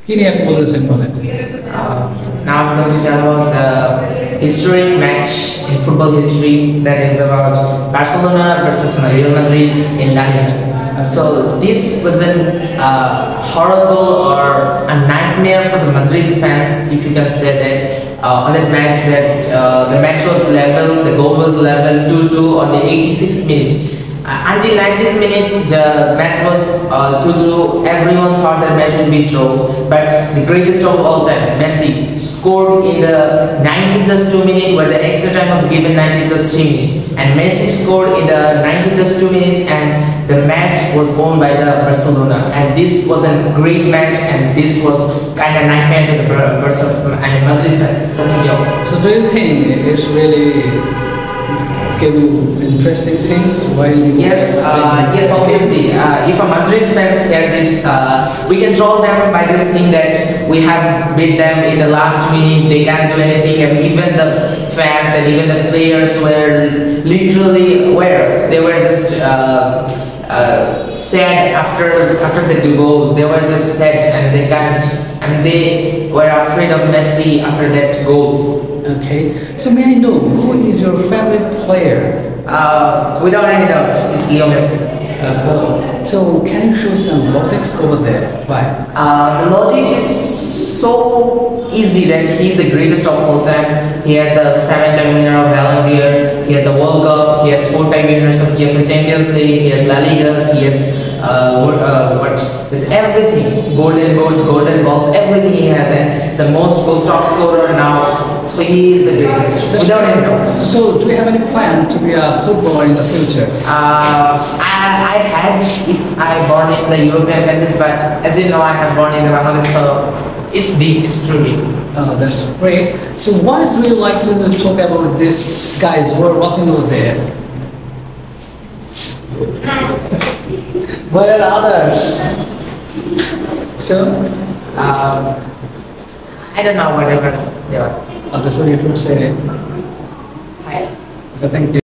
কি নিয়ে আপনি বলতেছেন বলেন? Now I'm going to tell about the historic match in football history that is about Barcelona versus Real Madrid in La Liga. So this was a horrible or a nightmare for the Madrid fans, if you can say that. On that match, the match was level, the goal was level 2-2 on the 86th minute. Until 90th minute, the match was 2-2. Everyone thought the match would be draw, but the greatest of all time, Messi, scored in the 90+2 minute, where the extra time was given 90+3 minute, and Messi scored in the 90+2 minute, and the match was won by the Barcelona. And this was a great match, and this was kind of nightmare to the Madrid fans. So do you think it's really give you interesting things while you yes obviously if a Madrid fans hear this we can troll them by this thing that we have beat them in the last minute, they can't do anything, and even the fans and even the players were literally they were just sad after the goal. They were just sad and they can't, and they were afraid of Messi after that goal. Okay, so may I know who is your favorite player? Without any doubt, it's Leo Messi. So can you show some logics over there? Why? The logics is so easy that he's the greatest of all time. He has the 7-time winner of BALC, he has the World Cup, he has 4-time winners of UEFA Champions League, he has La Ligas, he has everything, golden goals, golden balls, everything he has, and the most top scorer now. So he is the greatest, without any doubt. So do you have any plan to be a footballer in the future? I had if I born in the European countries, but as you know, I have born in the Bangladesh, so it's deep, it's true deep. Oh, that's great. So what do you like to talk about these guys who are watching over there? What are others? So, I don't know whatever they are. that's what you have to say. Hi. Thank you.